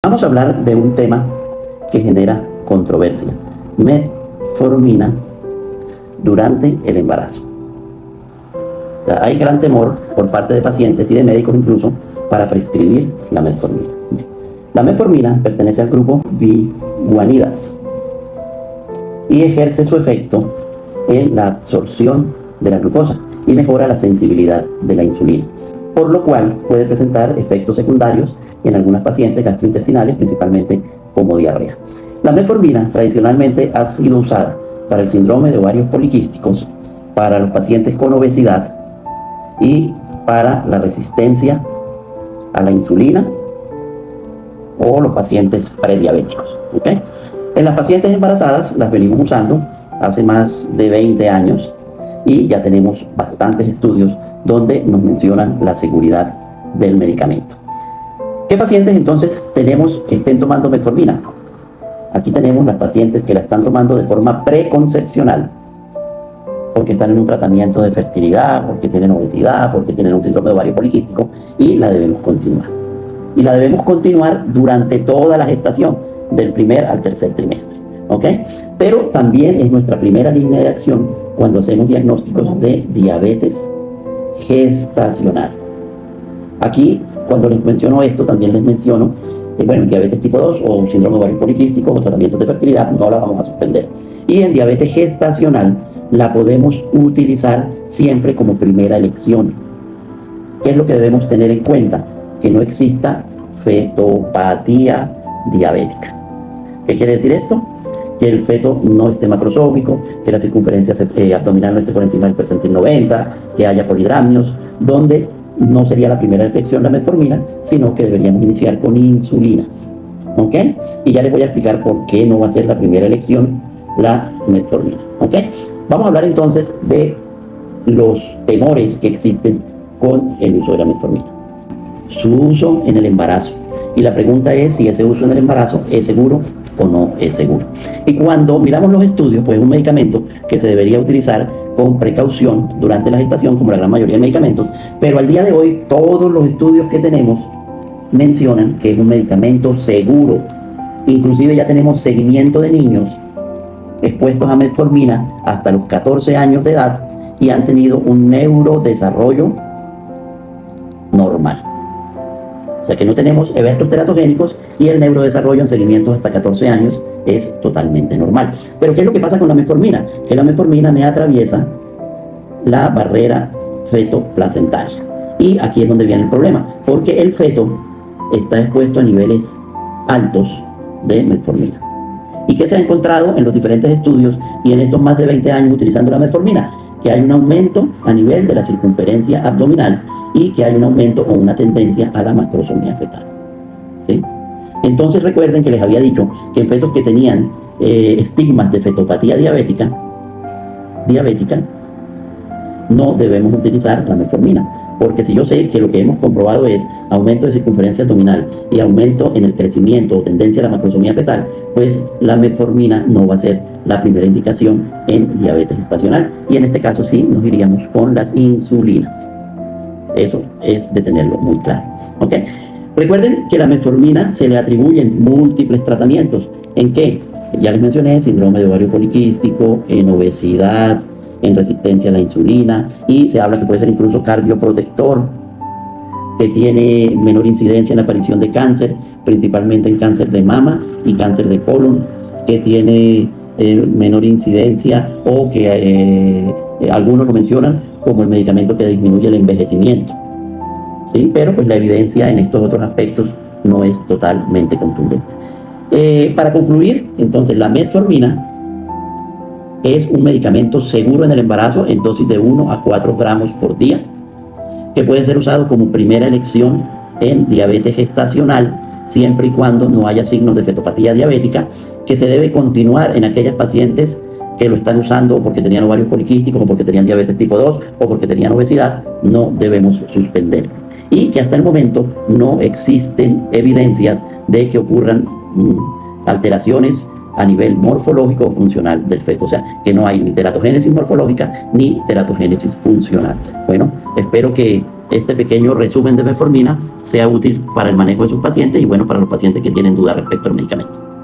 Vamos a hablar de un tema que genera controversia: metformina durante el embarazo. O sea, hay gran temor por parte de pacientes y de médicos incluso para prescribir la metformina. La metformina pertenece al grupo biguanidas y ejerce su efecto en la absorción de la glucosa y mejora la sensibilidad de la insulina, por lo cual puede presentar efectos secundarios en algunas pacientes gastrointestinales, principalmente como diarrea. La metformina tradicionalmente ha sido usada para el síndrome de ovarios poliquísticos, para los pacientes con obesidad y para la resistencia a la insulina o los pacientes prediabéticos. ¿Okay? En las pacientes embarazadas las venimos usando hace más de 20 años y ya tenemos bastantes estudios donde nos mencionan la seguridad del medicamento. ¿Qué pacientes entonces tenemos que estén tomando metformina? Aquí tenemos las pacientes que la están tomando de forma preconcepcional, porque están en un tratamiento de fertilidad, porque tienen obesidad, porque tienen un síndrome de ovario poliquístico, y la debemos continuar. Y la debemos continuar durante toda la gestación, del primer al tercer trimestre. ¿Ok? Pero también es nuestra primera línea de acción cuando hacemos diagnósticos de diabetes gestacional. Aquí, cuando les menciono esto, también les menciono, diabetes tipo 2 o síndrome de ovario poliquístico o tratamientos de fertilidad, no la vamos a suspender. Y en diabetes gestacional la podemos utilizar siempre como primera elección. ¿Qué es lo que debemos tener en cuenta? Que no exista fetopatía diabética. ¿Qué quiere decir esto? Que el feto no esté macrosómico, que la circunferencia abdominal no esté por encima del percentil 90, que haya polidramios, donde no sería la primera elección la metformina, sino que deberíamos iniciar con insulinas. ¿Ok? Y ya les voy a explicar por qué no va a ser la primera elección la metformina. ¿Ok? Vamos a hablar entonces de los temores que existen con el uso de la metformina. Su uso en el embarazo. Y la pregunta es si ese uso en el embarazo es seguro o no es seguro. Y cuando miramos los estudios, pues es un medicamento que se debería utilizar con precaución durante la gestación, como la gran mayoría de medicamentos, pero al día de hoy todos los estudios que tenemos mencionan que es un medicamento seguro. Inclusive ya tenemos seguimiento de niños expuestos a metformina hasta los 14 años de edad y han tenido un neurodesarrollo normal. O sea que no tenemos eventos teratogénicos y el neurodesarrollo en seguimiento hasta 14 años es totalmente normal. Pero ¿qué es lo que pasa con la metformina? Que la metformina me atraviesa la barrera feto-placentaria. Y aquí es donde viene el problema, porque el feto está expuesto a niveles altos de metformina. ¿Y qué se ha encontrado en los diferentes estudios y en estos más de 20 años utilizando la metformina? Que hay un aumento a nivel de la circunferencia abdominal y que hay un aumento o una tendencia a la macrosomía fetal. ¿Sí? Entonces recuerden que les había dicho que en fetos que tenían estigmas de fetopatía diabética, no debemos utilizar la metformina. Porque si yo sé que lo que hemos comprobado es aumento de circunferencia abdominal y aumento en el crecimiento o tendencia a la macrosomía fetal, pues la metformina no va a ser la primera indicación en diabetes gestacional. Y en este caso sí nos iríamos con las insulinas. Eso es de tenerlo muy claro. ¿Ok? Recuerden que la metformina se le atribuyen múltiples tratamientos. ¿En qué? Ya les mencioné: síndrome de ovario poliquístico, en obesidad, en resistencia a la insulina, y se habla que puede ser incluso cardioprotector, que tiene menor incidencia en la aparición de cáncer, principalmente en cáncer de mama y cáncer de colon, que tiene menor incidencia o que algunos lo mencionan como el medicamento que disminuye el envejecimiento. ¿Sí? Pero pues la evidencia en estos otros aspectos no es totalmente contundente. Para concluir, entonces, la metformina es un medicamento seguro en el embarazo en dosis de 1 a 4 gramos por día, que puede ser usado como primera elección en diabetes gestacional, siempre y cuando no haya signos de fetopatía diabética, que se debe continuar en aquellas pacientes que lo están usando porque tenían ovarios poliquísticos o porque tenían diabetes tipo 2 o porque tenían obesidad. No debemos suspenderlo. Y que hasta el momento no existen evidencias de que ocurran alteraciones a nivel morfológico o funcional del feto. O sea, que no hay ni teratogénesis morfológica ni teratogénesis funcional. Bueno, espero que este pequeño resumen de metformina sea útil para el manejo de sus pacientes y bueno, para los pacientes que tienen dudas respecto al medicamento.